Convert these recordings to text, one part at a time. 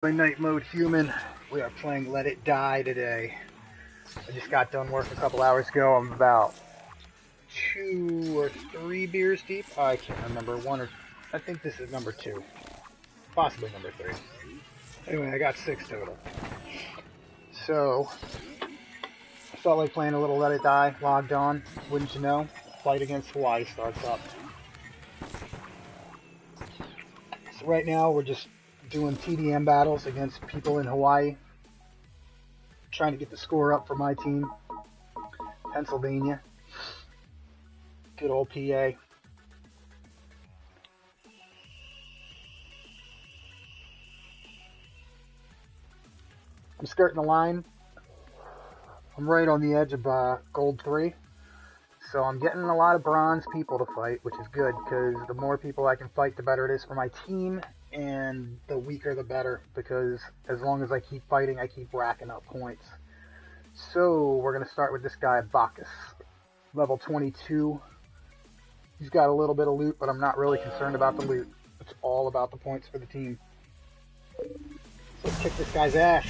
My NightModeHuman. We are playing Let It Die today. I just got done work a couple hours ago. I'm about 2 or 3 beers deep. I can't remember. I think this is number 2. Possibly number 3. Anyway, I got 6 total. So, I felt like playing a little Let It Die. Logged on. Wouldn't you know? Fight against Hawaii starts up. So right now, we're just doing TDM battles against people in Hawaii. Trying to get the score up for my team. Pennsylvania. Good old PA. I'm skirting the line. I'm right on the edge of gold 3. So I'm getting a lot of bronze people to fight, which is good, because the more people I can fight, the better it is for my team, and the weaker the better, because as long as I keep fighting, I keep racking up points. So we're going to start with this guy, Bacchus. Level 22. He's got a little bit of loot, but I'm not really concerned about the loot. It's all about the points for the team. So let's kick this guy's ass.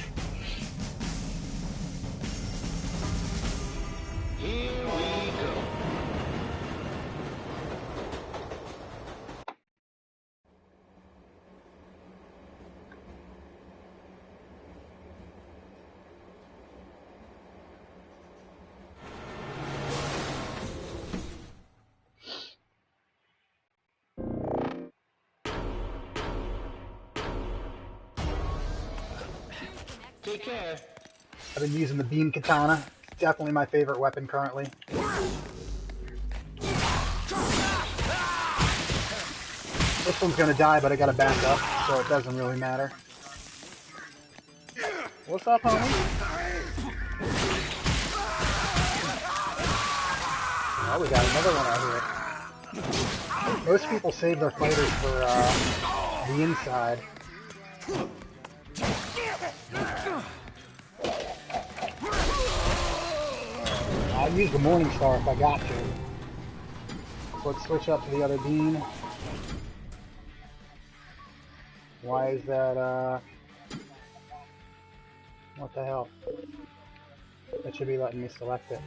Here we go. Take care. I've been using the beam katana. It's definitely my favorite weapon currently. This one's gonna die, but I gotta back up, so it doesn't really matter. What's up, homie? Oh, we got another one out here. Most people save their fighters for the inside. I'll use the Morning Star if I got to. So let's switch up to the other beam. Why is that, what the hell? That should be letting me select it.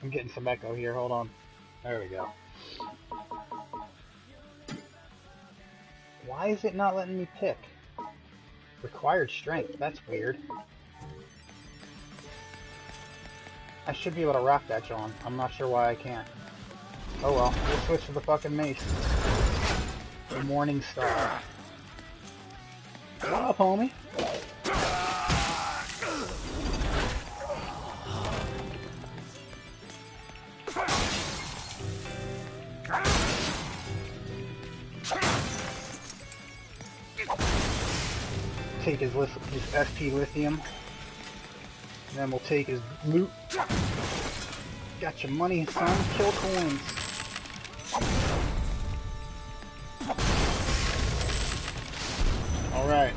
I'm getting some echo here, hold on. There we go. Why is it not letting me pick? Required strength, that's weird. I should be able to rock that, John. I'm not sure why I can't. Oh well, we'll switch to the fucking mace. The Morning Star. What up, homie? Take his SP lithium. And then we'll take his loot. Got your money, son. Kill coins. Alright.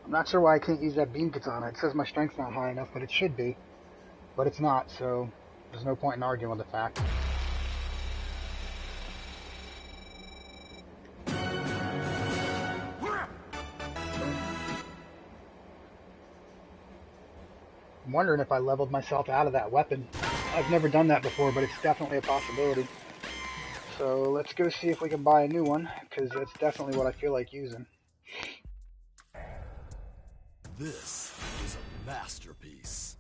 I'm not sure why I can't use that beam katana. It says my strength's not high enough, but it should be. But it's not, so there's no point in arguing with the fact. I'm wondering if I leveled myself out of that weapon. I've never done that before, but it's definitely a possibility. So let's go see if we can buy a new one, because it's definitely what I feel like using. This is a masterpiece.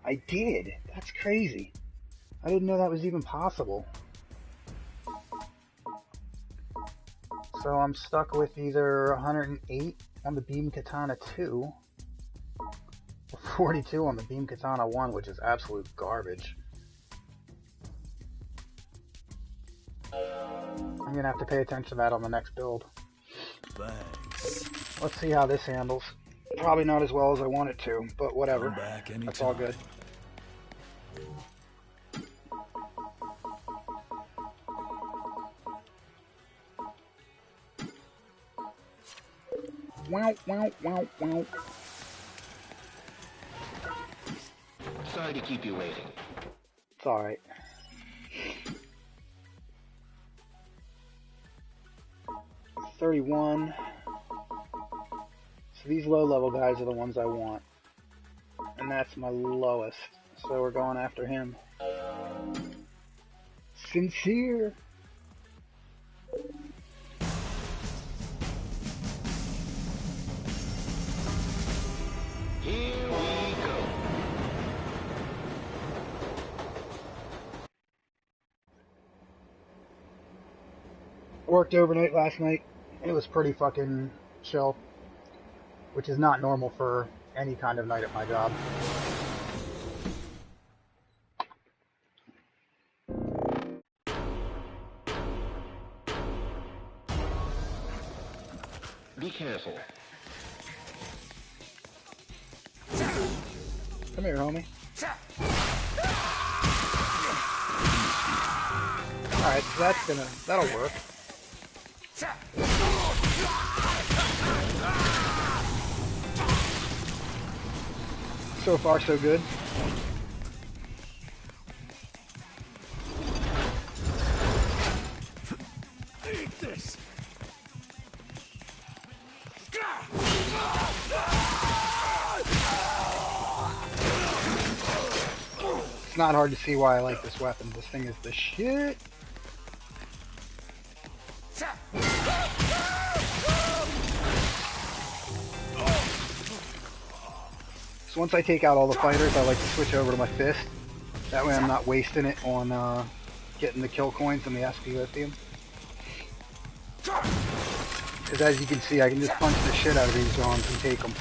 I did. That's crazy. I didn't know that was even possible. So I'm stuck with either 108 on the Beam Katana 2 or 42 on the Beam Katana 1, which is absolute garbage. I'm gonna have to pay attention to that on the next build. Thanks. Let's see how this handles. Probably not as well as I want it to, but whatever. That's all good. Wow, wow, wow, wow. Sorry to keep you waiting. It's alright. $31. So these low-level guys are the ones I want. And that's my lowest. So we're going after him. Sincere. Here we go. Worked overnight last night. It was pretty fucking chill. Which is not normal for any kind of night at my job. Be careful. Come here, homie. Alright, so that'll work. So far, so good. Eat this. It's not hard to see why I like this weapon. This thing is the shit. So once I take out all the fighters, I like to switch over to my fist. That way I'm not wasting it on getting the kill coins and the SP lithium. Because as you can see, I can just punch the shit out of these zones and take them.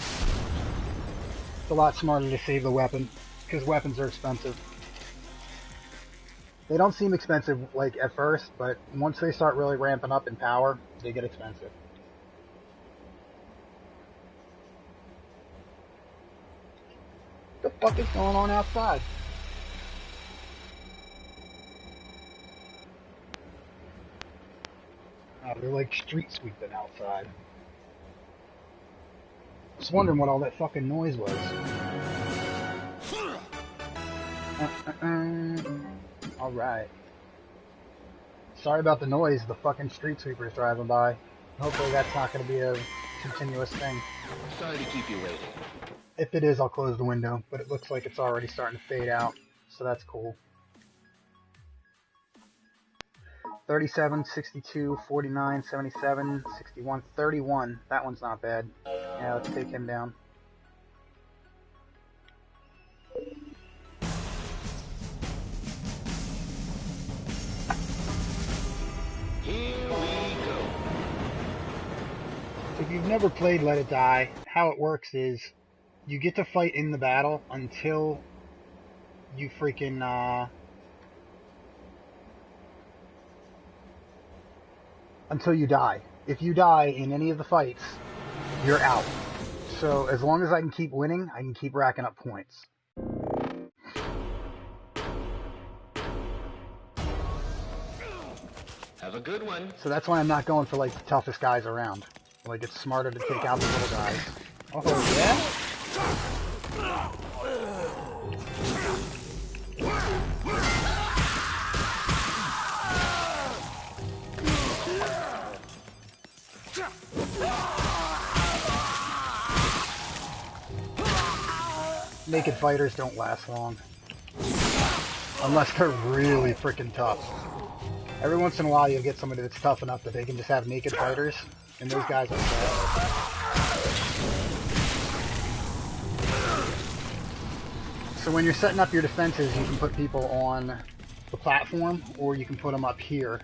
It's a lot smarter to save the weapon, because weapons are expensive. They don't seem expensive like at first, but once they start really ramping up in power, they get expensive. What the fuck is going on outside? Oh, they're like street sweeping outside. I was wondering what all that fucking noise was. Alright. Sorry about the noise, the fucking street sweeper's driving by. Hopefully that's not going to be a continuous thing. Sorry to keep you waiting. If it is, I'll close the window, but it looks like it's already starting to fade out, so that's cool. 37, 62, 49, 77, 61, 31. That one's not bad. Yeah, let's take him down. Here we go. If you've never played Let It Die, how it works is you get to fight in the battle until you freaking, until you die. If you die in any of the fights, you're out. So as long as I can keep winning, I can keep racking up points. Have a good one. So that's why I'm not going for like the toughest guys around. Like it's smarter to take out the little guys. Oh yeah? Naked fighters don't last long. Unless they're really freaking tough. Every once in a while you'll get somebody that's tough enough that they can just have naked fighters, and those guys are bad. So when you're setting up your defenses, you can put people on the platform, or you can put them up here.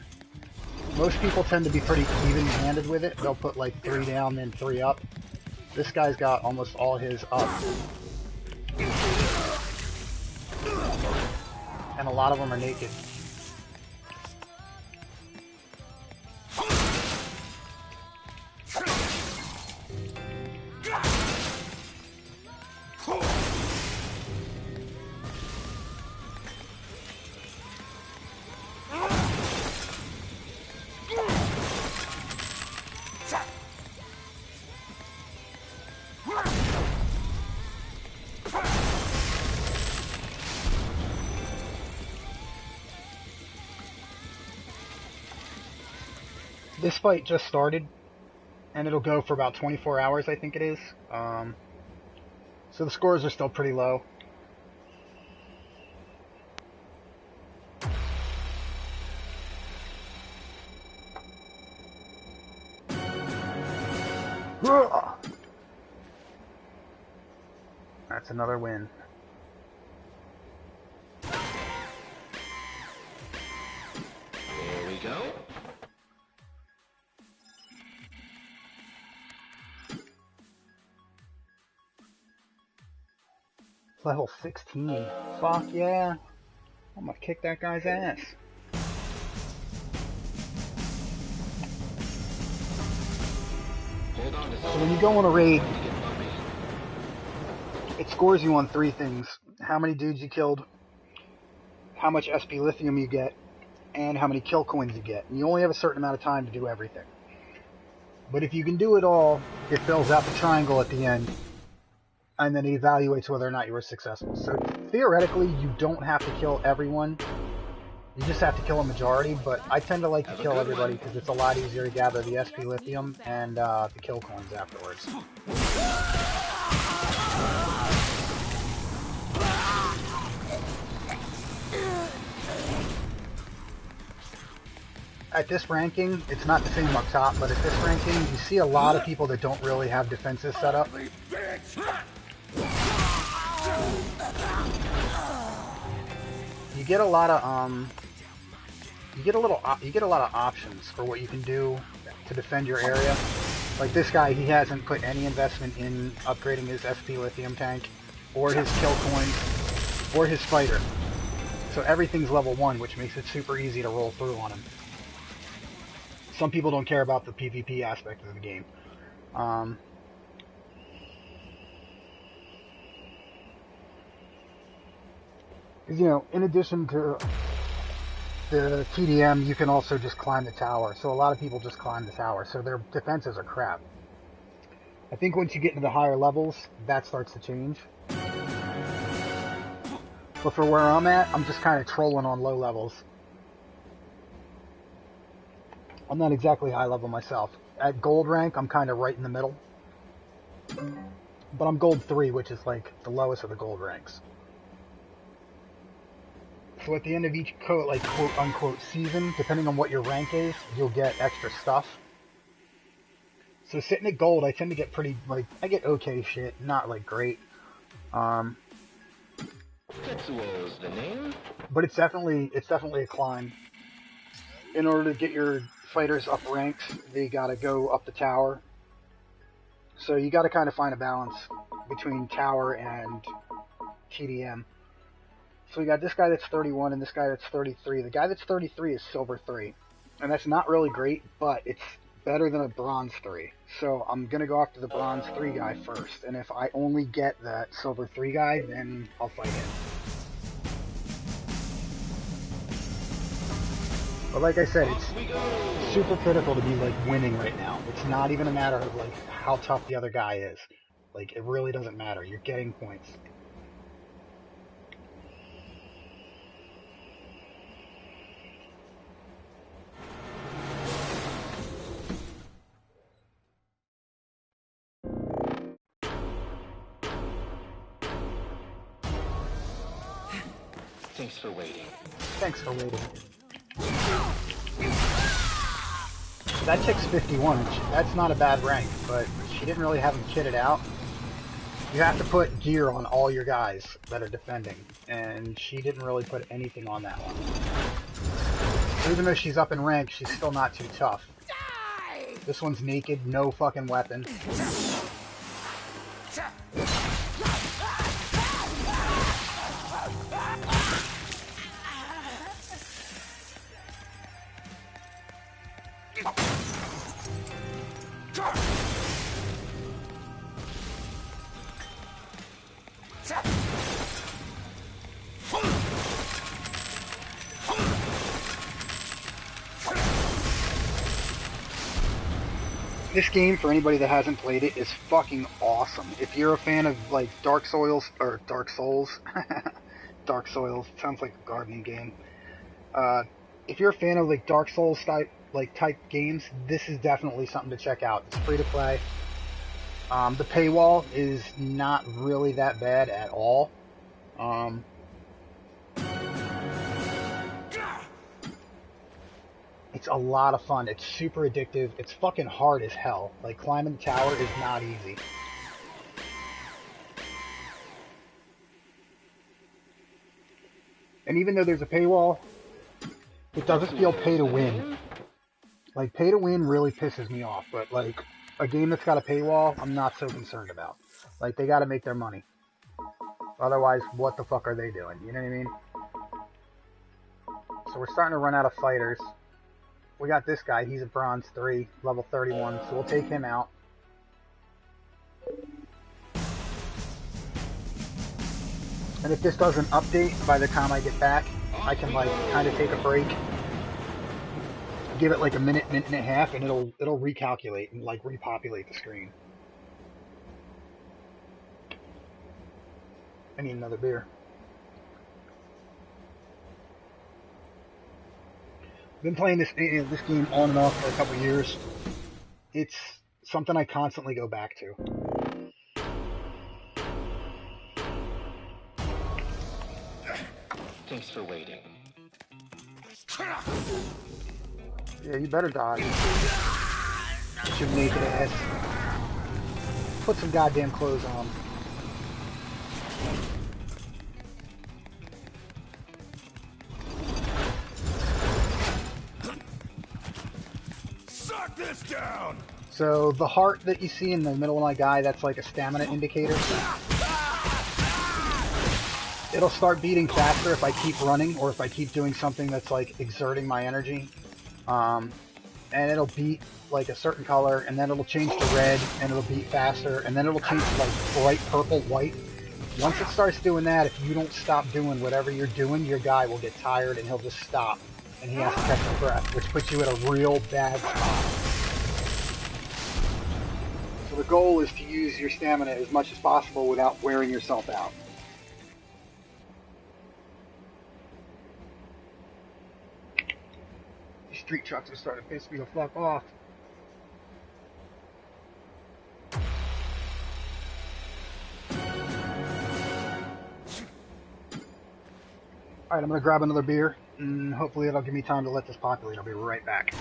Most people tend to be pretty even-handed with it. They'll put like 3 down, then 3 up. This guy's got almost all his up. And a lot of them are naked. This fight just started, and it'll go for about 24 hours, I think it is. So the scores are still pretty low. That's another win. Here we go. Level 16. Fuck yeah. I'm gonna kick that guy's ass. Hold on to So when you go on a raid, it scores you on 3 things. How many dudes you killed, how much SP lithium you get, and how many kill coins you get. And you only have a certain amount of time to do everything. But if you can do it all, it fills out the triangle at the end, and then it evaluates whether or not you were successful. So theoretically, you don't have to kill everyone. You just have to kill a majority, but I tend to like to kill everybody because it's a lot easier to gather the SP lithium and the kill coins afterwards. At this ranking, it's not the same up top, but at this ranking, you see a lot of people that don't really have defenses set up. You get a lot of you get a lot of options for what you can do to defend your area. Like this guy, he hasn't put any investment in upgrading his SP lithium tank, or his kill coins, or his fighter. So everything's level 1, which makes it super easy to roll through on him. Some people don't care about the PvP aspect of the game. You know, in addition to the TDM, you can also just climb the tower. So a lot of people just climb the tower. So their defenses are crap. I think once you get into the higher levels, that starts to change. But for where I'm at, I'm just kind of trolling on low levels. I'm not exactly high level myself. At gold rank, I'm kind of right in the middle. But I'm gold 3, which is like the lowest of the gold ranks. So at the end of each like quote unquote season, depending on what your rank is, you'll get extra stuff. So sitting at gold, I tend to get pretty, like, I get okay shit, not like great. Tetsuo's the name. But it's definitely a climb. In order to get your fighters up ranks, they gotta go up the tower. So you gotta kind of find a balance between tower and TDM. So we got this guy that's 31 and this guy that's 33. The guy that's 33 is silver 3. And that's not really great, but it's better than a bronze 3. So I'm gonna go after the bronze 3 guy first. And if I only get that silver 3 guy, then I'll fight him. But like I said, it's super critical to be like winning right now. It's not even a matter of like how tough the other guy is. Like it really doesn't matter. You're getting points. Thanks for waiting. Thanks for waiting. That chick's 51. That's not a bad rank, but she didn't really have him kitted out. You have to put gear on all your guys that are defending, and she didn't really put anything on that one. So even though she's up in rank, she's still not too tough. This one's naked, no fucking weapon. This game, for anybody that hasn't played it, is fucking awesome. If you're a fan of like Dark Souls, Dark Souls sounds like a gardening game. If you're a fan of like Dark Souls like type games, this is definitely something to check out. It's free to play. The paywall is not really that bad at all. It's a lot of fun. It's super addictive. It's fucking hard as hell. Like, climbing the tower is not easy. And even though there's a paywall, it doesn't feel pay to win. Like, pay to win really pisses me off, but like, a game that's got a paywall, I'm not so concerned about. Like, they gotta make their money. Otherwise, what the fuck are they doing? You know what I mean? So we're starting to run out of fighters. We got this guy, he's a bronze 3, level 31, so we'll take him out. And if this doesn't update by the time I get back, I can like kind of take a break, give it like a minute, minute and a half, and it'll recalculate and like repopulate the screen. I need another beer. I've been playing this game on and off for a couple years. It's something I constantly go back to. Thanks for waiting. Yeah, you better dodge. Your naked ass. Put some goddamn clothes on. Suck this down! So the heart that you see in the middle of my guy, that's like a stamina indicator. It'll start beating faster if I keep running or if I keep doing something that's like exerting my energy. And it'll beat like a certain color, and then it'll change to red, and it'll beat faster, and then it'll change to like bright purple, white. Once it starts doing that, if you don't stop doing whatever you're doing, your guy will get tired and he'll just stop, and he has to catch his breath, which puts you at a real bad spot. So the goal is to use your stamina as much as possible without wearing yourself out. These street trucks are starting to piss me the fuck off. Alright, I'm going to grab another beer, and hopefully it'll give me time to let this populate. I'll be right back.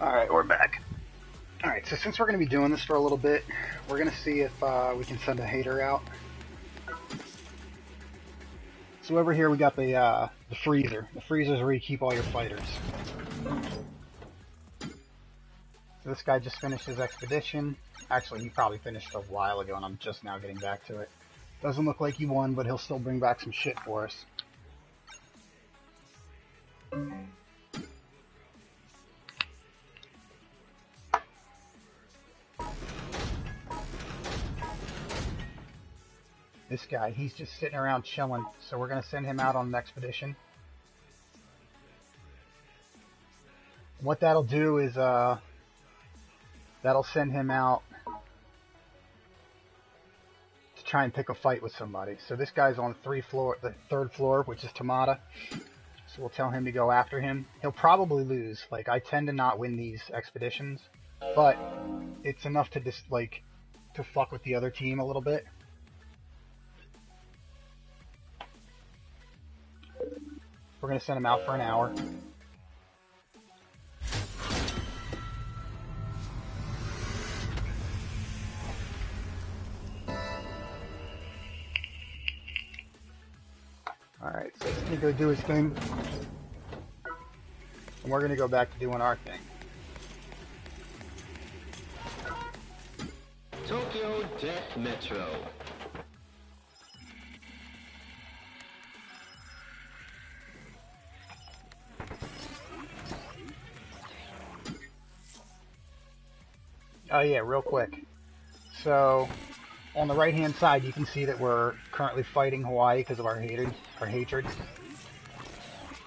Alright, we're back. Alright, so since we're going to be doing this for a little bit, we're going to see if we can send a hater out. So over here we got the freezer. The freezer is where you keep all your fighters. So this guy just finished his expedition. Actually, he probably finished a while ago and I'm just now getting back to it. Doesn't look like he won, but he'll still bring back some shit for us. This guy, he's just sitting around chilling, so we're going to send him out on an expedition. What that'll do is, that'll send him out to try and pick a fight with somebody. So this guy's on the third floor, which is Tamada. So we'll tell him to go after him. He'll probably lose. Like, I tend to not win these expeditions, but it's enough to just, like, to fuck with the other team a little bit. We're going to send him out for an hour. Alright, so he's going to go do his thing. And we're going to go back to doing our thing. Tokyo Death Metro. Oh yeah, real quick. So, on the right-hand side, you can see that we're currently fighting Hawaii because of our hatred.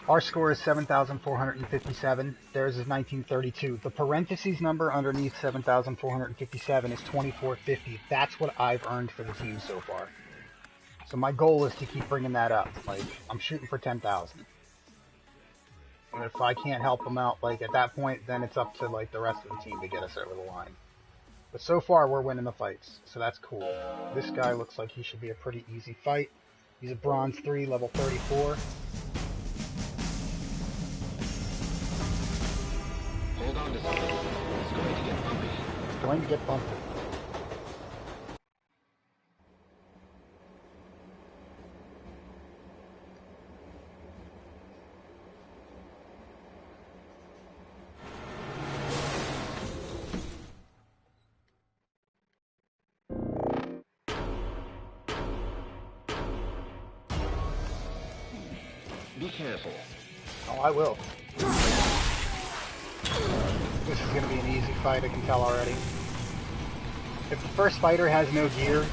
Our score is 7,457. Theirs is 1932. The parentheses number underneath 7,457 is 2450. That's what I've earned for the team so far. So my goal is to keep bringing that up. Like, I'm shooting for 10,000. And if I can't help them out, like, at that point, then it's up to, like, the rest of the team to get us over the line. But so far, we're winning the fights, so that's cool. This guy looks like he should be a pretty easy fight. He's a Bronze 3, level 34. Hold on to something. It's going to get bumpy. It's going to get bumpy. Be careful. Oh, I will. This is going to be an easy fight, I can tell already. If the first fighter has no gear,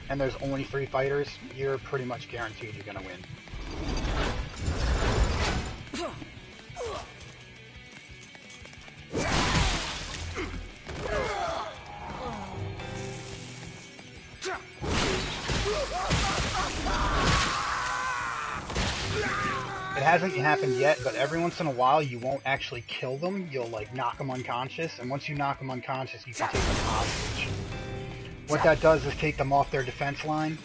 and there's only 3 fighters, you're pretty much guaranteed you're going to win. It hasn't happened yet, but every once in a while you won't actually kill them. You'll like knock them unconscious, and once you knock them unconscious, you can take them hostage. What that does is take them off their defense line,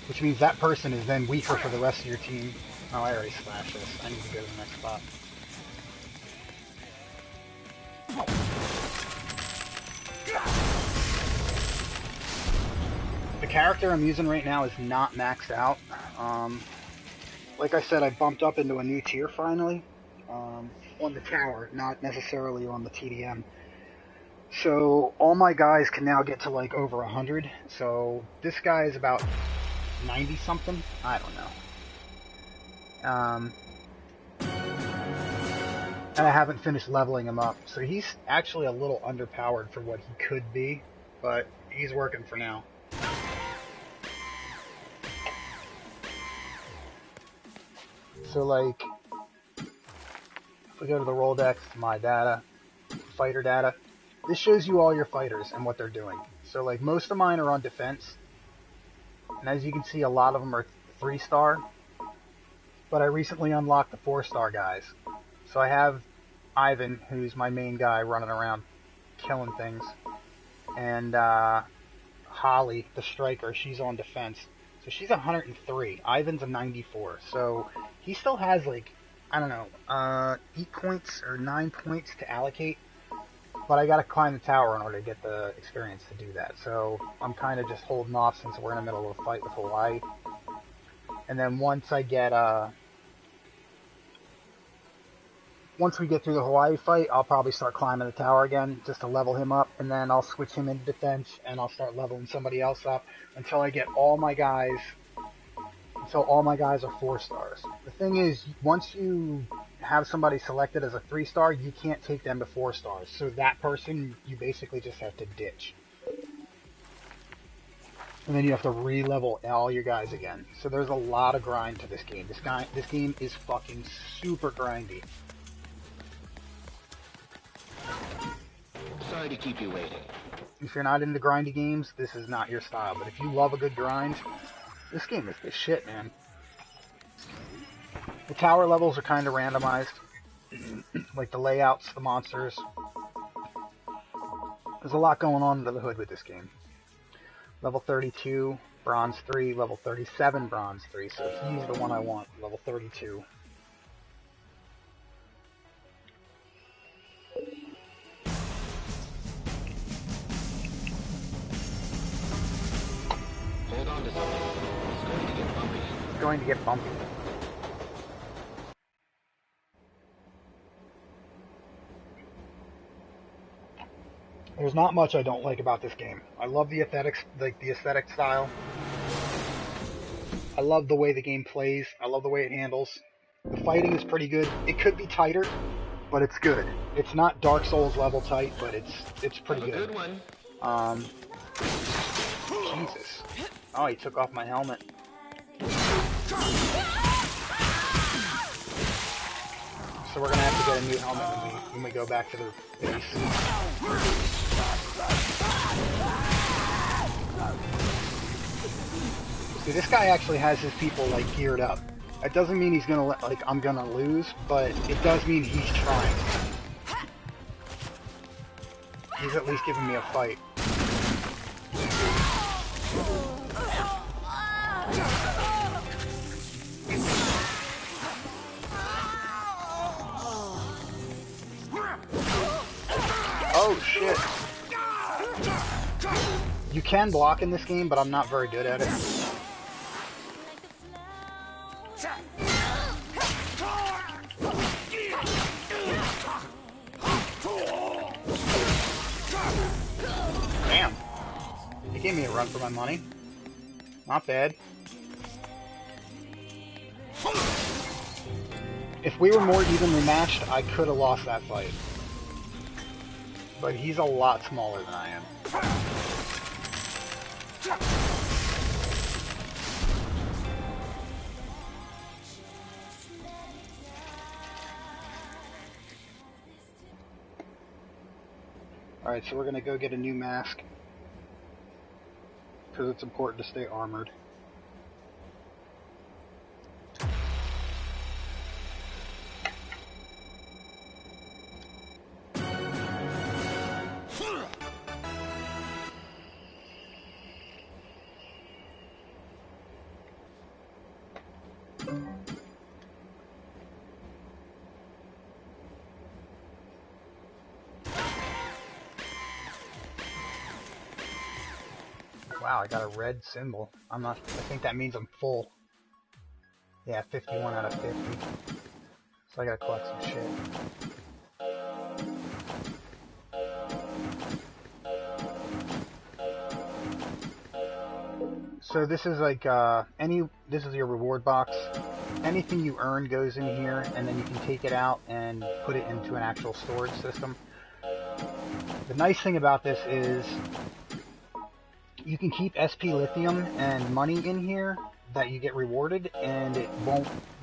which means that person is then weaker for the rest of your team. Oh, I already slashed this. I need to go to the next spot. The character I'm using right now is not maxed out. Like I said, I bumped up into a new tier finally, on the tower, not necessarily on the TDM. So all my guys can now get to like over 100. So this guy is about 90 something. I don't know. And I haven't finished leveling him up. So he's actually a little underpowered for what he could be, but he's working for now. So, like, if we go to the Rolodex, my data, fighter data, this shows you all your fighters and what they're doing. So, like, most of mine are on defense, and as you can see, a lot of them are 3-star, but I recently unlocked the 4-star guys. So I have Ivan, who's my main guy, running around killing things, and Holly, the striker, she's on defense. So she's 103. Ivan's a 94. So he still has, like, I don't know, 8 points or 9 points to allocate. But I gotta climb the tower in order to get the experience to do that. So I'm kind of just holding off since we're in the middle of a fight with Hawaii. And then once I get, once we get through the Hawaii fight, I'll probably start climbing the tower again just to level him up, and then I'll switch him into defense and I'll start leveling somebody else up until I get all my guys, until all my guys are 4-stars. The thing is, once you have somebody selected as a 3-star, you can't take them to 4-stars. So that person, you basically just have to ditch. And then you have to re-level all your guys again. So there's a lot of grind to this game. This game is fucking super grindy. Sorry to keep you waiting. If you're not into grindy games, this is not your style. But if you love a good grind, this game is the shit, man. The tower levels are kind of randomized. Like the layouts, the monsters. There's a lot going on under the hood with this game. Level 32. Bronze 3, level 37 Bronze 3, so he's the one I want, level 32. Hold on to something. It's going to get bumpy. It's going to get bumpy. There's not much I don't like about this game. I love the aesthetics, like the aesthetic style. I love the way the game plays. I love the way it handles. The fighting is pretty good. It could be tighter, but it's good. It's not Dark Souls level tight, but it's pretty Have a good. good one. Jesus. Oh, he took off my helmet. So we're gonna have to get a new helmet when we go back to the base. See, this guy actually has his people like geared up. That doesn't mean he's gonna I'm gonna lose, but it does mean he's trying. He's at least giving me a fight. Oh shit. You can block in this game, but I'm not very good at it. Damn. He gave me a run for my money. Not bad. If we were more evenly matched, I could have lost that fight. But he's a lot smaller than I am. Alright, so we're going to go get a new mask. Because it's important to stay armored. Wow, I got a red symbol. I think that means I'm full. Yeah, 51 out of 50. So I gotta collect some shit. So this is like, this is your reward box. Anything you earn goes in here, and then you can take it out and put it into an actual storage system. The nice thing about this is you can keep SP lithium and money in here that you get rewarded, and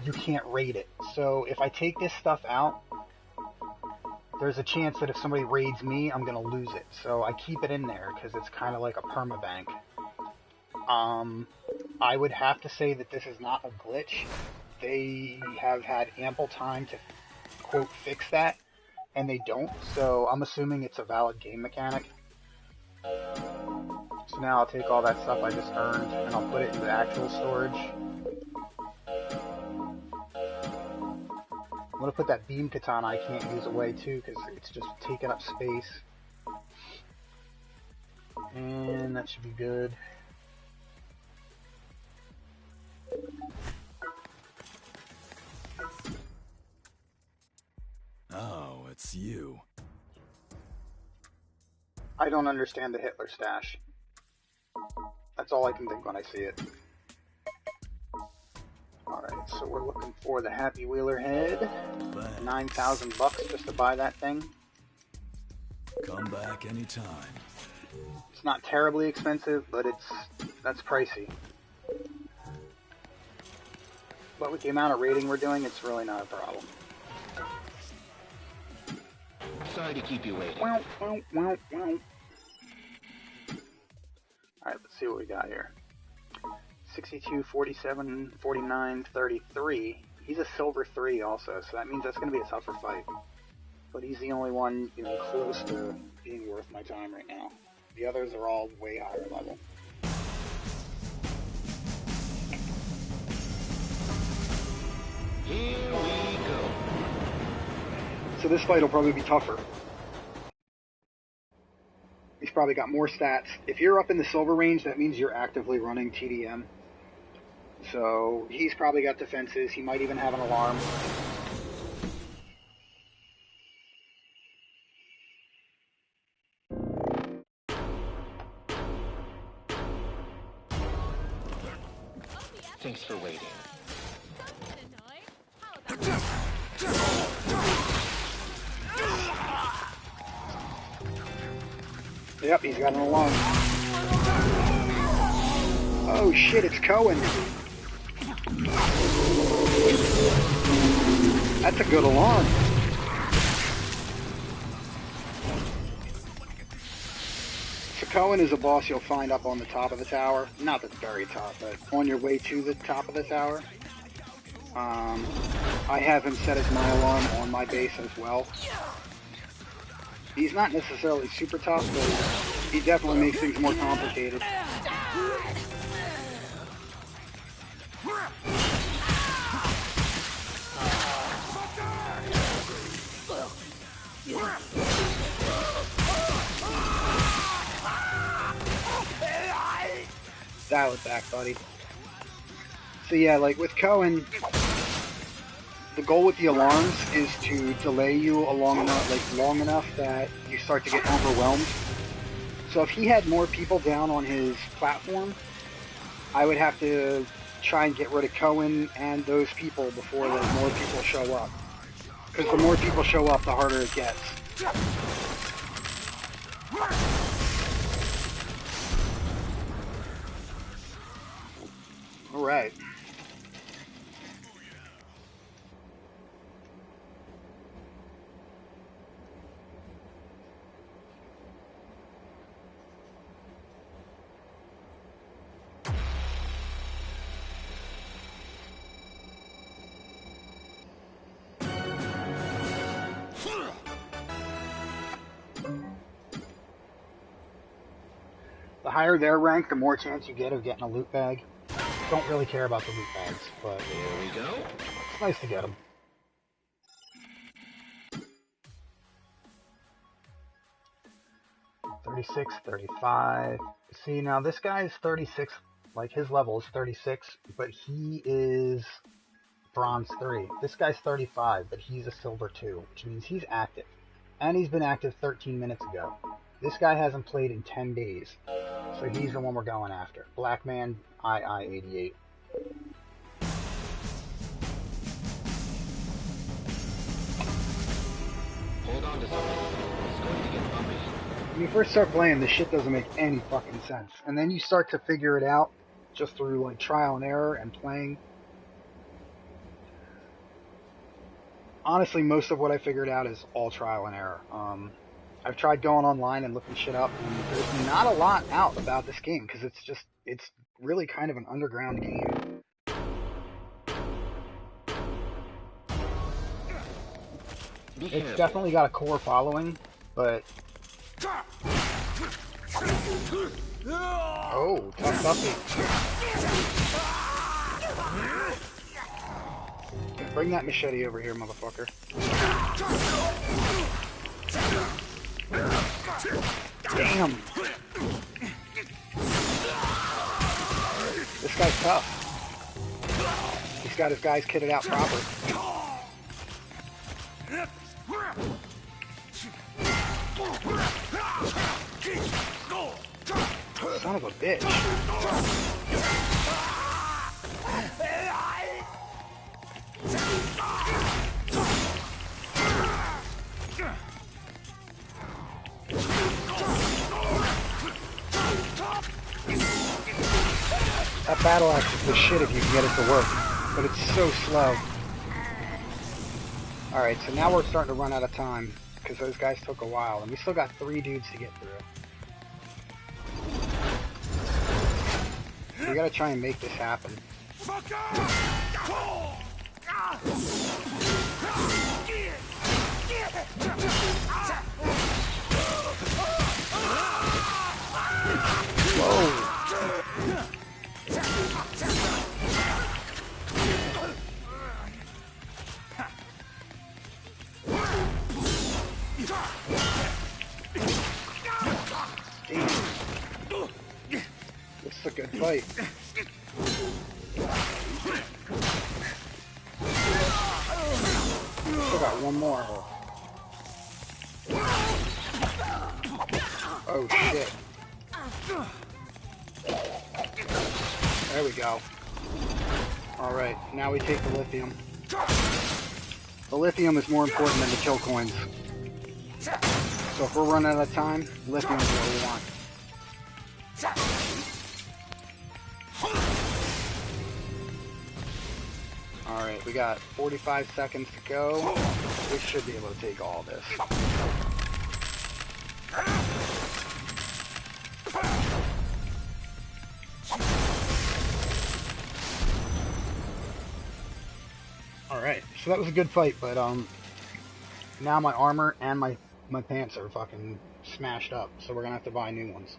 you can't raid it. So if I take this stuff out, there's a chance that if somebody raids me, I'm gonna lose it. So I keep it in there because it's kind of like a permabank. I would have to say that this is not a glitch. They have had ample time to, quote, fix that, and they don't, so I'm assuming it's a valid game mechanic. So now I'll take all that stuff I just earned, and I'll put it into actual storage. I'm going to put that beam katana I can't use away, too, because it's just taking up space. And that should be good. Oh, it's you. I don't understand the Hitler stash. That's all I can think when I see it. Alright, so we're looking for the Happy Wheeler head. 9,000 bucks just to buy that thing. Come back anytime. It's not terribly expensive, but that's pricey. But with the amount of raiding we're doing, it's really not a problem. Sorry to keep you waiting. Wow, wow, wow, wow. Alright, let's see what we got here. 62, 47, 49, 33. He's a silver 3 also, so that means that's going to be a tougher fight. But he's the only one even close to being worth my time right now. The others are all way higher level. Here we go. So this fight will probably be tougher. He's probably got more stats. If you're up in the silver range, that means you're actively running TDM. So he's probably got defenses. He might even have an alarm. Thanks for waiting. Yep, he's got an alarm. Oh shit, it's Cohen. That's a good alarm. So Cohen is a boss you'll find up on the top of the tower. Not the very top, but on your way to the top of the tower. I have him set as my alarm on my base as well. He's not necessarily super tough, but he definitely makes things more complicated. Dial it back, buddy. So yeah, like with Cohen, the goal with the alarms is to delay you long enough that you start to get overwhelmed. So if he had more people down on his platform, I would have to try and get rid of Cohen and those people before like more people show up. Because the more people show up, the harder it gets. Alright. The higher their rank, the more chance you get of getting a loot bag. Don't really care about the loot bags, but Here we go. it's nice to get them. $36, $35. See, now this guy's 36, like his level is 36, but he is bronze 3. This guy's 35, but he's a silver 2, which means he's active. And he's been active 13 minutes ago. This guy hasn't played in 10 days, so he's the one we're going after. Black Man, II-88. Hold on to something. It's going to get bumpy. When you first start playing, this shit doesn't make any fucking sense. And then you start to figure it out just through like trial and error and playing. Honestly, most of what I figured out is all trial and error. I've tried going online and looking shit up, and there's not a lot out about this game, because it's really kind of an underground game. It's definitely got a core following, but... Oh, tough puppy. Bring that machete over here, motherfucker. Damn. This guy's tough. He's got his guys kitted out proper. Son of a bitch. That battle axe is the shit if you can get it to work, but it's so slow. Alright, so now we're starting to run out of time, because those guys took a while, and we still got 3 dudes to get through. So we gotta try and make this happen. Whoa! Damn. This is a good fight. Still got one more. Oh shit. There we go. Alright, now we take the lithium. The lithium is more important than the kill coins. So if we're running out of time, lithium is what we want. Alright, we got 45 seconds to go. We should be able to take all this. Alright, so that was a good fight, but now my armor and my pants are fucking smashed up, so we're gonna have to buy new ones.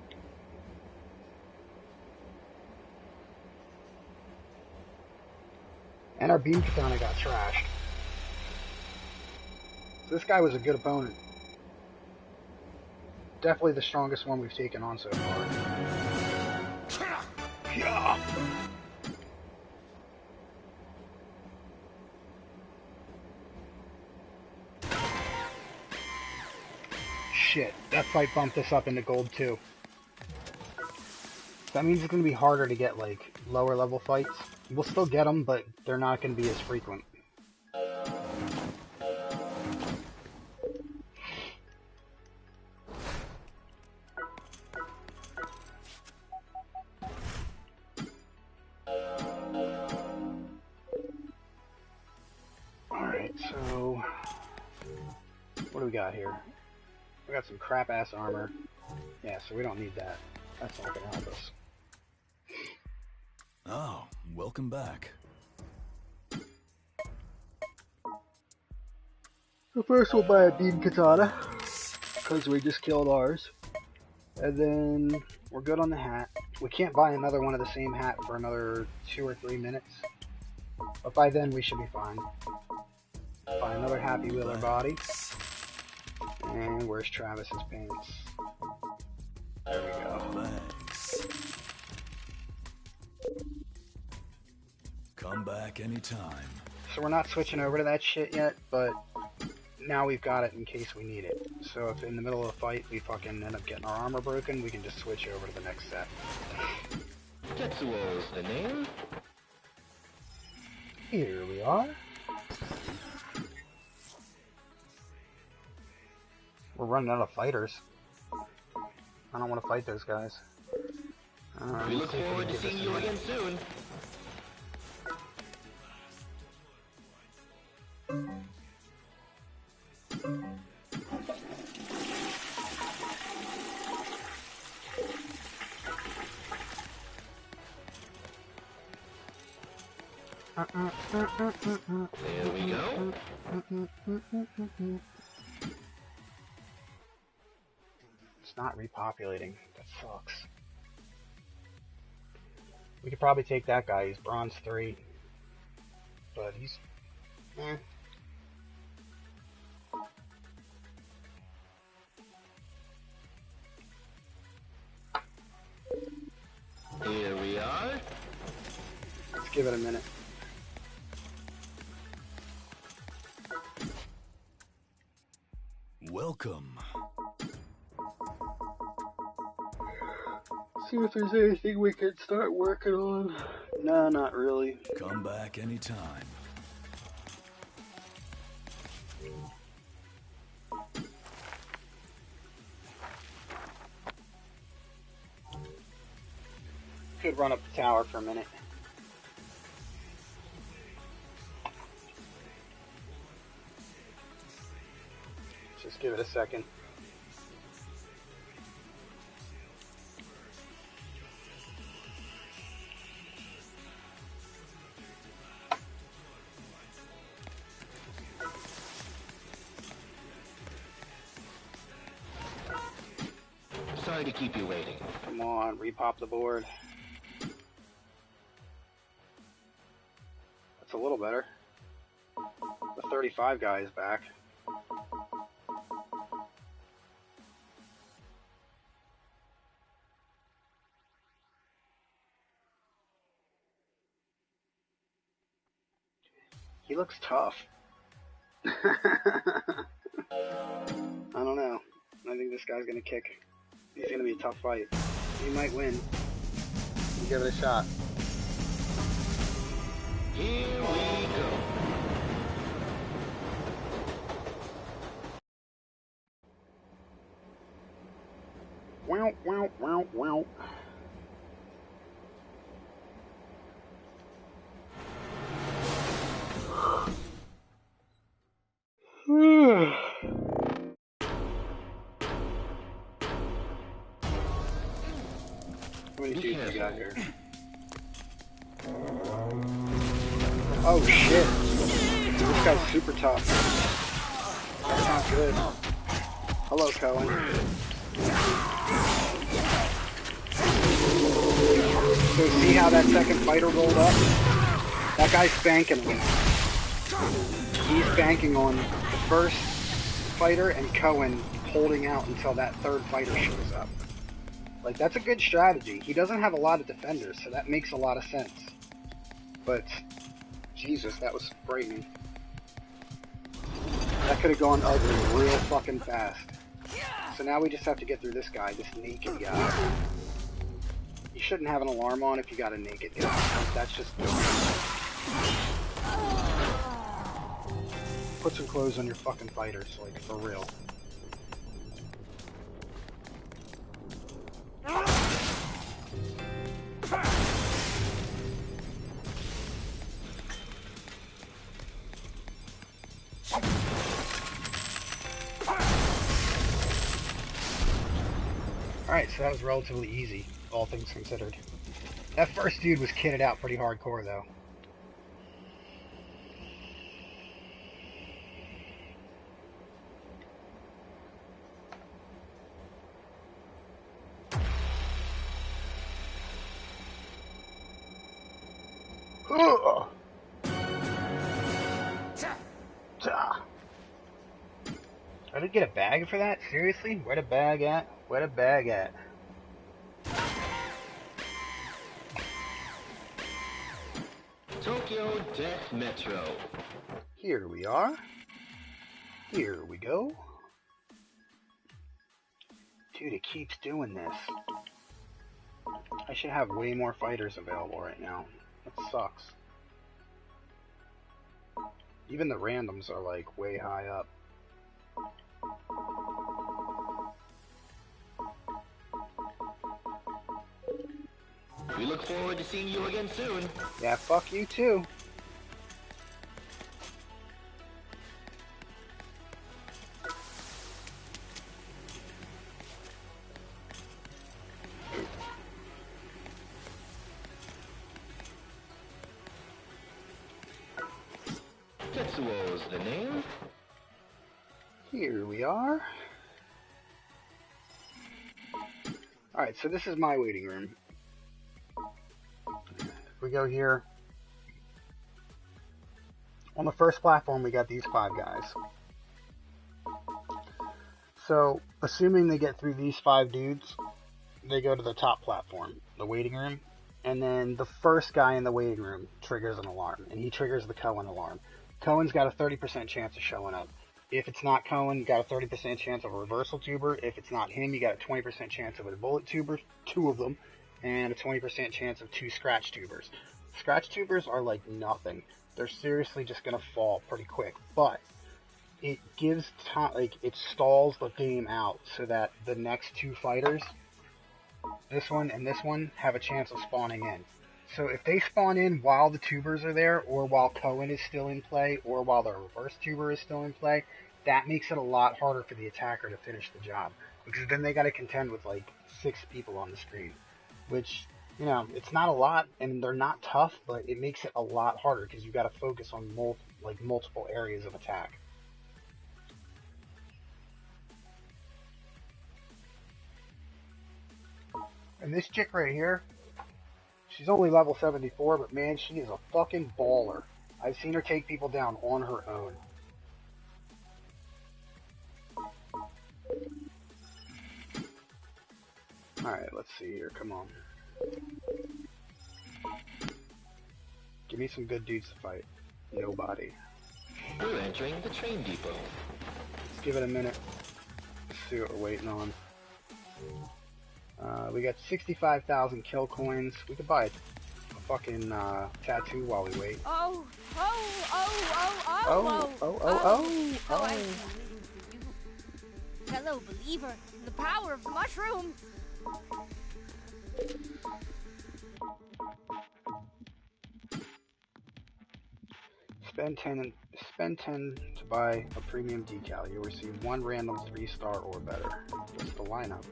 And our beam katana got trashed. So this guy was a good opponent. Definitely the strongest one we've taken on so far. Yeah. Shit, that fight bumped us up into gold too. That means it's going to be harder to get, like, lower level fights. We'll still get them, but they're not going to be as frequent. Alright, so... what do we got here? We got some crap-ass armor. Yeah, so we don't need that. That's not going to help us. Oh, welcome back. So first we'll buy a beam katana, because we just killed ours. And then we're good on the hat. We can't buy another one of the same hat for another 2 or 3 minutes. But by then we should be fine. Buy another Happy Wheeler body. And where's Travis's pants? There we go. Thanks. Come back anytime. So we're not switching over to that shit yet, but now we've got it in case we need it. So if in the middle of a fight we fucking end up getting our armor broken, we can just switch over to the next set. Tetsuo's the name? Here we are. We're running out of fighters. I don't want to fight those guys. We look forward to seeing you again soon. There we go. It's not repopulating. That sucks. We could probably take that guy. He's bronze 3. But he's... eh. Here we are. Let's give it a minute. Welcome. See if there's anything we can start working on. No, not really. Come back anytime. Could run up the tower for a minute. Just give it a second. Sorry to keep you waiting. Come on, repop the board. That's a little better. The 35 guy is back. He looks tough. I don't know. I think this guy's gonna kick. He's gonna be a tough fight. He might win. We'll give it a shot. Here we go. Wow, wow, wow, wow. How many dudes we got here? Oh shit! This guy's super tough. That's not good. Hello, Cohen. So see how that second fighter rolled up? That guy's banking on it. He's banking on the first fighter and Cohen holding out until that third fighter shows up. Like, that's a good strategy. He doesn't have a lot of defenders, so that makes a lot of sense. But, Jesus, that was frightening. That could have gone ugly real fucking fast. So now we just have to get through this guy, this naked guy. You shouldn't have an alarm on if you got a naked guy. That's just dumb. Put some clothes on your fucking fighters, like, for real. Alright, so that was relatively easy, all things considered. That first dude was kitted out pretty hardcore, though. I did get a bag for that? Seriously? Where the bag at? Where the bag at? Tokyo Death Metro. Here we are. Here we go. Dude, it keeps doing this. I should have way more fighters available right now. That sucks. Even the randoms are like way high up. We look forward to seeing you again soon. Yeah, fuck you too. Tetsuo's the name. Here we are. Alright, so this is my waiting room. If we go here, on the first platform we got these 5 guys. So, assuming they get through these 5 dudes, they go to the top platform, the waiting room, and then the first guy in the waiting room triggers an alarm, and he triggers the Cohen alarm. Cohen's got a 30% chance of showing up. If it's not Cohen, you got a 30% chance of a reversal tuber. If it's not him, you got a 20% chance of a bullet tuber, 2 of them, and a 20% chance of 2 scratch tubers. Scratch tubers are like nothing. They're seriously just gonna fall pretty quick, but it gives time, like, it stalls the game out so that the next 2 fighters, this one and this one, have a chance of spawning in. So if they spawn in while the tubers are there, or while Cohen is still in play, or while the reverse tuber is still in play, that makes it a lot harder for the attacker to finish the job. Because then they gotta contend with like 6 people on the screen. Which, you know, it's not a lot, and they're not tough, but it makes it a lot harder because you gotta focus on multiple areas of attack. And this chick right here, she's only level 74, but man, she is a fucking baller. I've seen her take people down on her own. Alright, let's see here. Come on. Give me some good dudes to fight. Nobody. We're entering the train depot. Let's give it a minute. Let's see what we're waiting on. We got 65,000 kill coins. We could buy a fucking tattoo while we wait. Oh, I believe in you, fellow believer in the power of the mushrooms. Spend 10 to buy a premium decal. You'll receive one random 3-star or better. What's the lineup?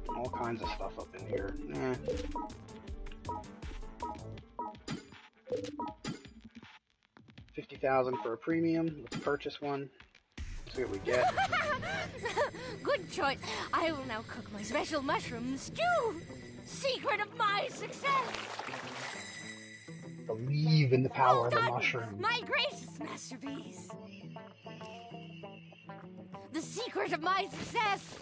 All kinds of stuff up in here. Eh. $50,000 for a premium. Let's purchase one. See what we get. Good choice. I will now cook my special mushroom stew. Secret of my success. Believe in the power of the Done. mushroom. My greatest masterpiece. The secret of my success.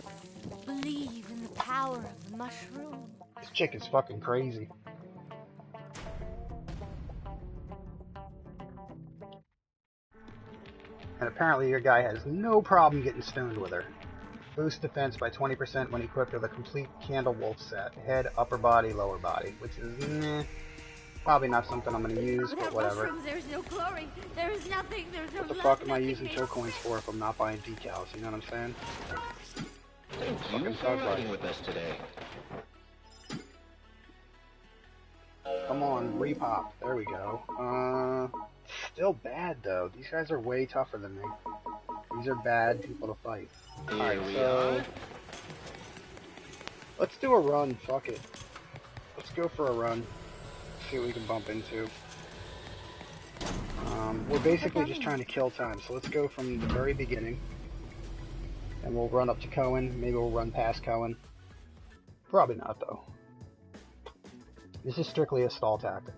Believe in the power of the mushroom. This chick is fucking crazy. And apparently your guy has no problem getting stoned with her. Boost defense by 20% when equipped with a complete Candle Wolf set. Head, upper body, lower body. Which is, meh. Probably not something I'm going to use, but whatever. Mushrooms, there's no glory. There is nothing. There's no What the love, fuck am I nothing using makes kill coins for if I'm not buying decals? You know what I'm saying? Thank Fucking you for thug riding life. with us today. Come on, repop. There we go. Still bad though. These guys are way tougher than me. These are bad people to fight. Here Alright, we so are. let's do a run. Fuck it. Let's go for a run. See what we can bump into. We're basically just trying to kill time, so let's go from the very beginning. And we'll run up to Cohen. Maybe we'll run past Cohen. Probably not, though. This is strictly a stall tactic.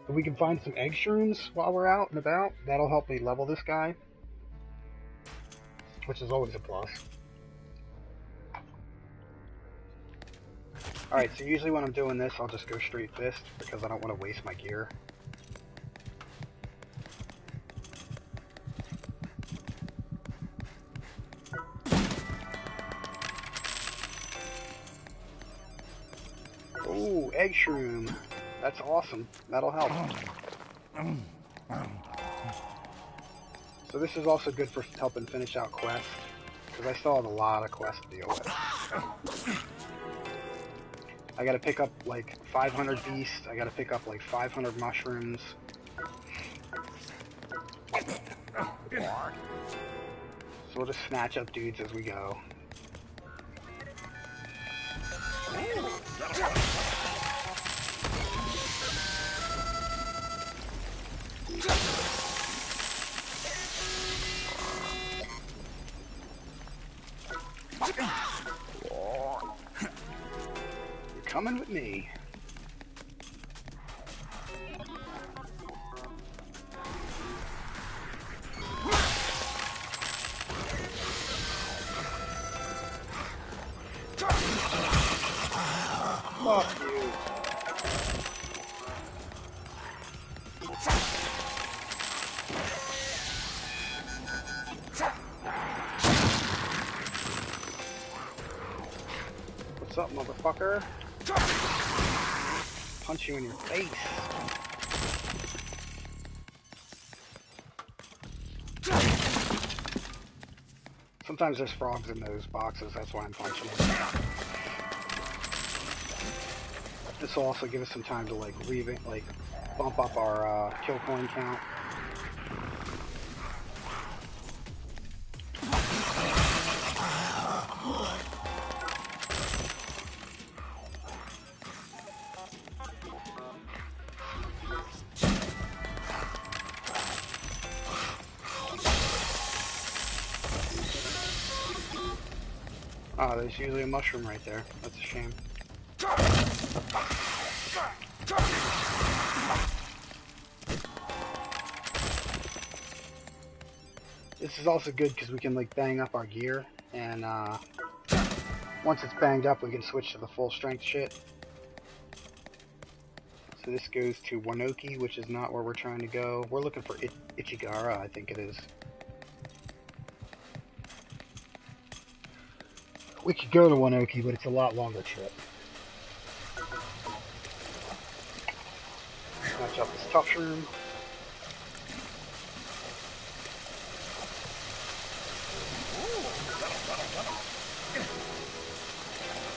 If we can find some egg shrooms while we're out and about, that'll help me level this guy. Which is always a plus. Alright, so usually when I'm doing this, I'll just go straight fist, because I don't want to waste my gear. Ooh, egg shroom. That's awesome. That'll help. So this is also good for helping finish out quests, because I still have a lot of quests to deal with. I gotta pick up like 500 beasts, I gotta pick up like 500 mushrooms. So we'll just snatch up dudes as we go. You're coming with me. Fuck you. What's up, motherfucker? Punch you in your face. Sometimes there's frogs in those boxes, that's why I'm punching them. This will also give us some time to like bump up our kill coin count. Oh, there's usually a mushroom right there. That's a shame. This is also good because we can like bang up our gear, and once it's banged up, we can switch to the full strength shit. So this goes to Wanoki, which is not where we're trying to go. We're looking for Ichigara, I think it is. We could go to Wanoki, but it's a lot longer trip. Match up this tough room.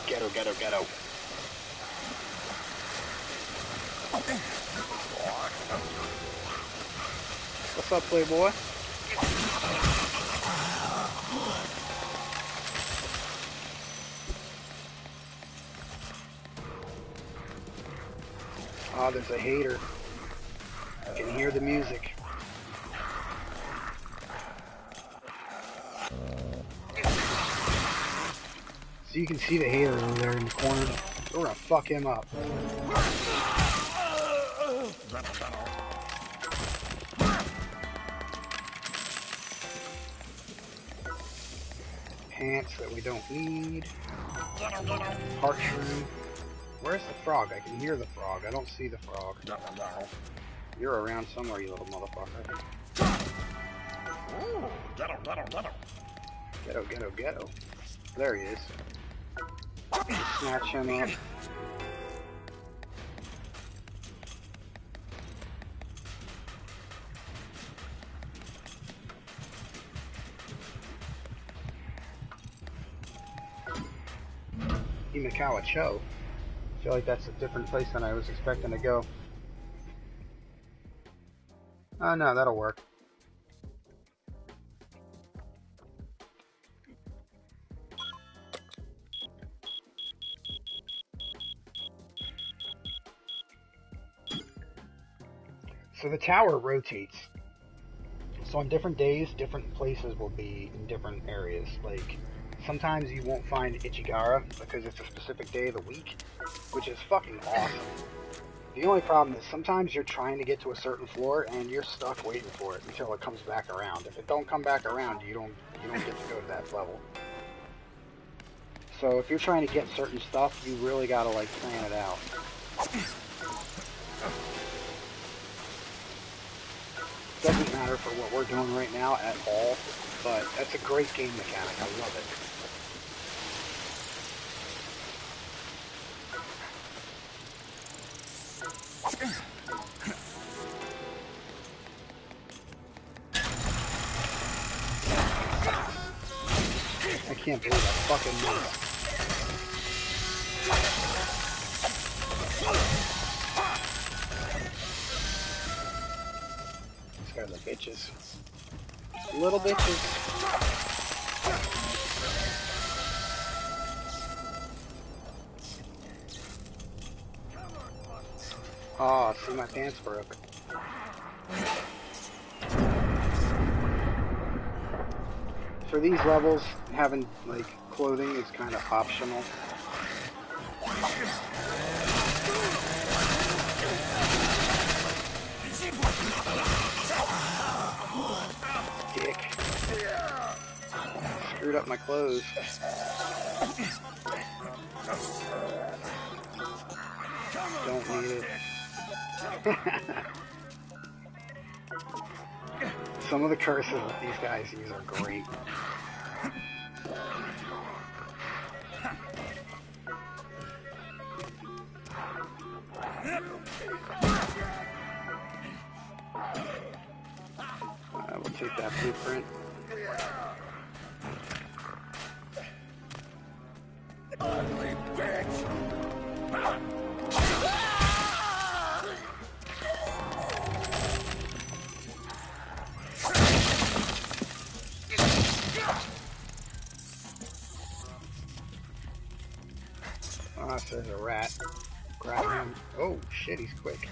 Ghetto, ghetto, ghetto. What's up, Playboy? Oh, there's a hater. I can hear the music. So you can see the hater over there in the corner. We're gonna fuck him up. Pants that we don't need. Heart shroom. Where's the frog? I can hear the frog. I don't see the frog. You're around somewhere, you little motherfucker. Ghetto, ghetto, ghetto. There he is. Snatch him up. Himikawa Cho. I feel like that's a different place than I was expecting to go. Oh no, that'll work. So the tower rotates. So on different days, different places will be in different areas. Like, sometimes you won't find Ichigara because it's a specific day of the week, which is fucking awesome. The only problem is sometimes you're trying to get to a certain floor and you're stuck waiting for it until it comes back around. If it don't come back around, you don't get to go to that level. So if you're trying to get certain stuff, you really gotta like plan it out. Doesn't matter for what we're doing right now at all, but that's a great game mechanic. I love it. I can't believe I fucking missed. These guys are bitches. Little bitches. Oh, see, my pants broke. For these levels, having like clothing is kind of optional. Dick. Screwed up my clothes. Don't need it. Some of the curses that these guys use are great. We'll take that blueprint. Ugly bitch! Oh, so there's a rat. Grab him. Oh, shit, he's quick.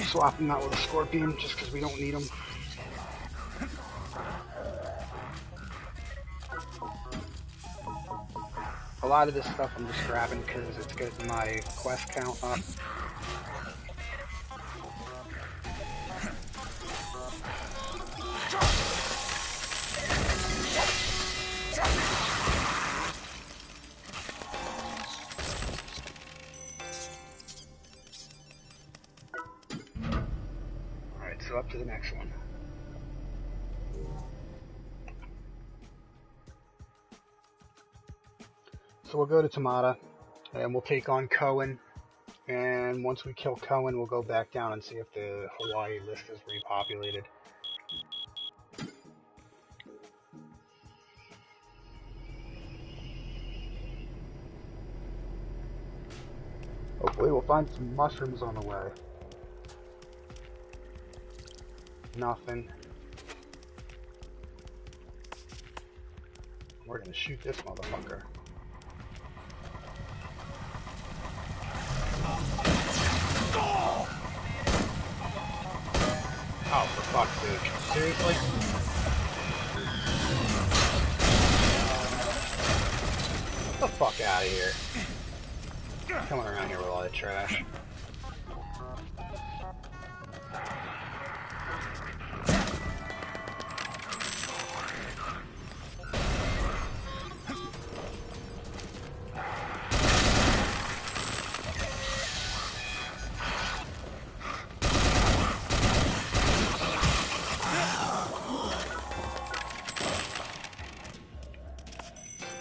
Swap him out with a scorpion just because we don't need him. A lot of this stuff I'm just grabbing because it's getting my quest count up. you up to the next one. So we'll go to Tamata, and we'll take on Cohen. And once we kill Cohen, we'll go back down and see if the Hawaii list is repopulated. Hopefully we'll find some mushrooms on the way. Nothing. We're gonna shoot this motherfucker. Oh, for fuck's sake. Seriously? Get the fuck out of here. Coming around here with all that trash.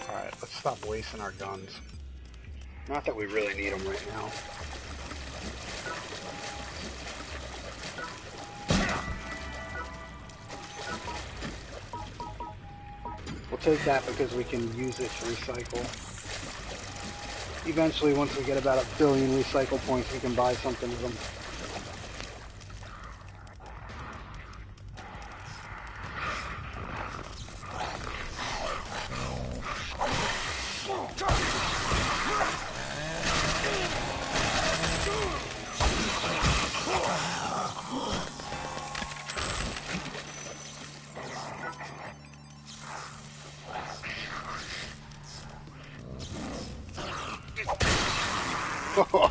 Alright, let's stop wasting our guns. Not that we really need them right now. We'll take that because we can use it to recycle. Eventually, once we get about 1 billion recycle points, we can buy something with them.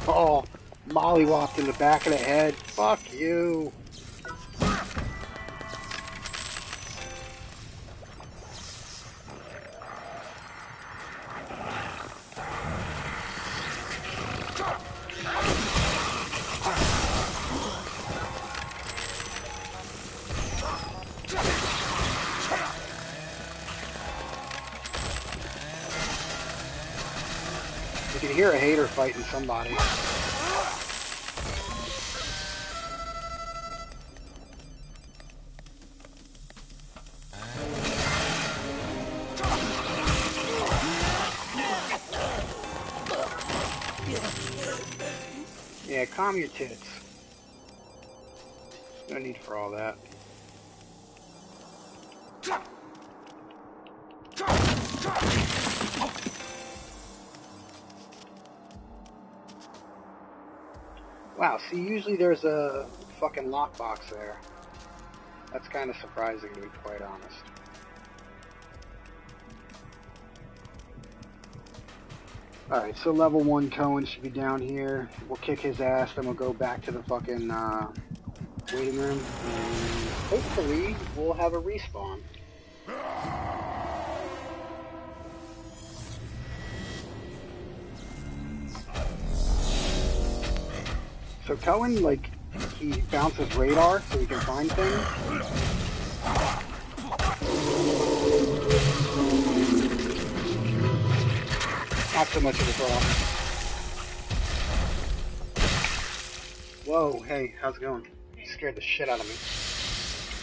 Oh, mollywopped in the back of the head. Fuck you. You can hear a hater fighting somebody. Yeah, calm your tits. No need for all that. Wow, see, usually there's a fucking lockbox there. That's kind of surprising, to be quite honest. Alright, so level 1 Cohen should be down here. We'll kick his ass, then we'll go back to the fucking waiting room, and hopefully we'll have a respawn. So Cohen, like, he bounces radar so he can find things. Not so much of a problem. Whoa, hey, how's it going? You scared the shit out of me.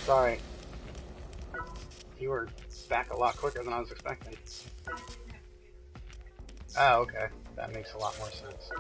Sorry. You were back a lot quicker than I was expecting. Oh, okay. That makes a lot more sense.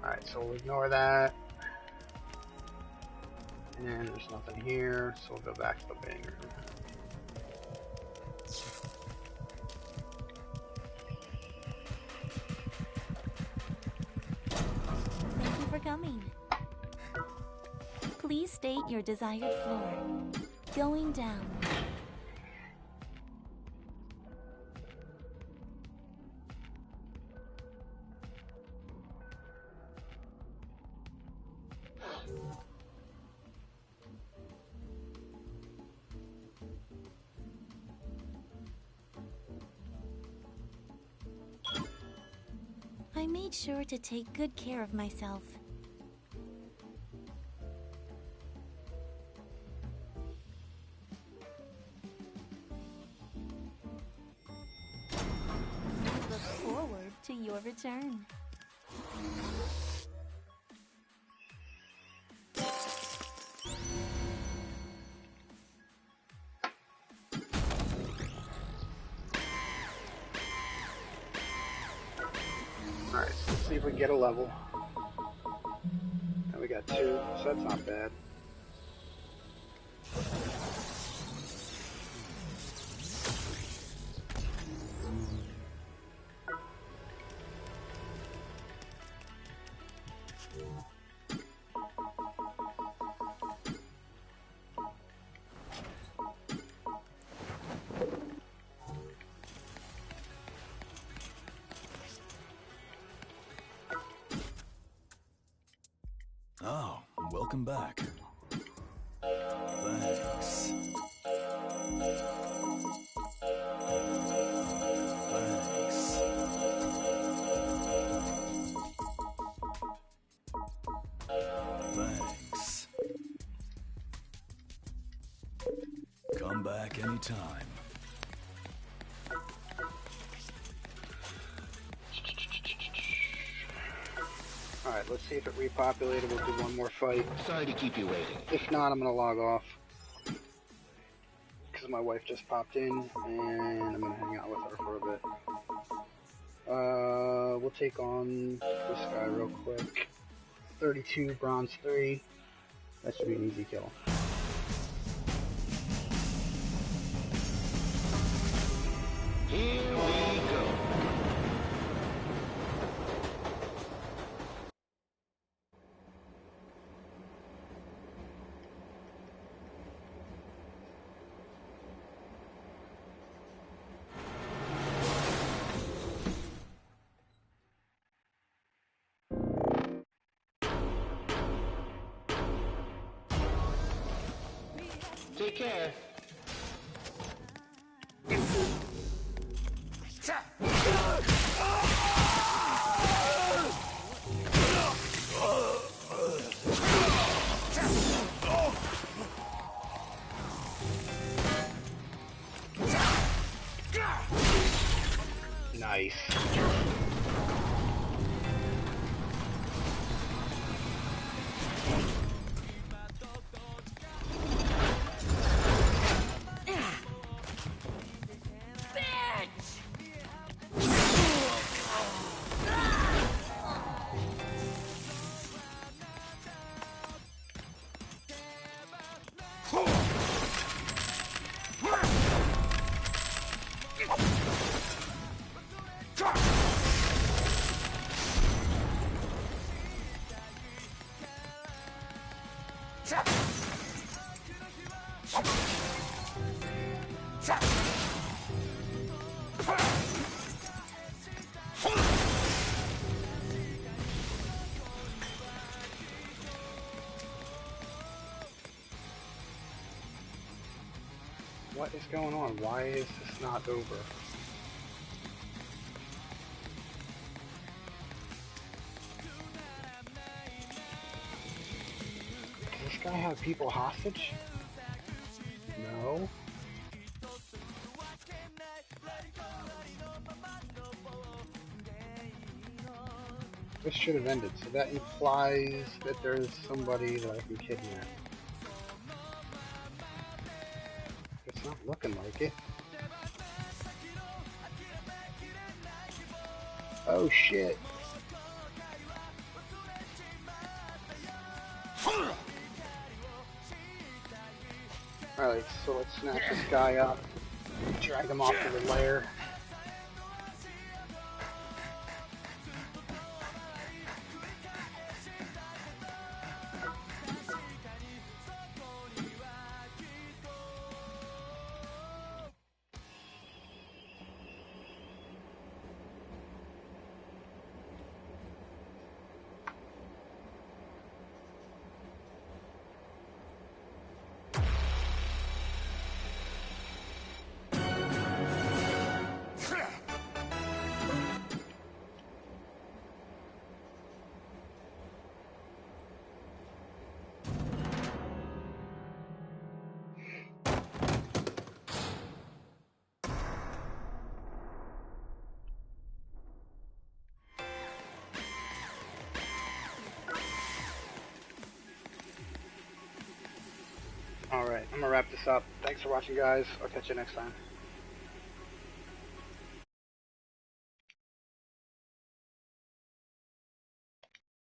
Alright, so we'll ignore that. And there's nothing here, so we'll go back to the waiting room. Thank you for coming. Please state your desired floor. Going down. I made sure to take good care of myself. I look forward to your return. Alright, so let's see if we can get a level. And we got 2, so that's not bad. Oh, welcome back. Thanks. Thanks. Come back anytime. Alright, let's see if it repopulated. We'll do one more fight. Sorry to keep you waiting. If not, I'm gonna log off. Because my wife just popped in, and I'm gonna hang out with her for a bit. We'll take on this guy real quick. 32, bronze 3. That should be an easy kill. Here we go. Take care. Nice. What is going on? Why is this not over? Does this guy have people hostage? No. This should have ended, so that implies that there's somebody that I can kidnap. It's not looking like it. Oh shit. Alright, so let's snatch this guy up, drag him off to the lair. I'm gonna wrap this up. Thanks for watching, guys. I'll catch you next time.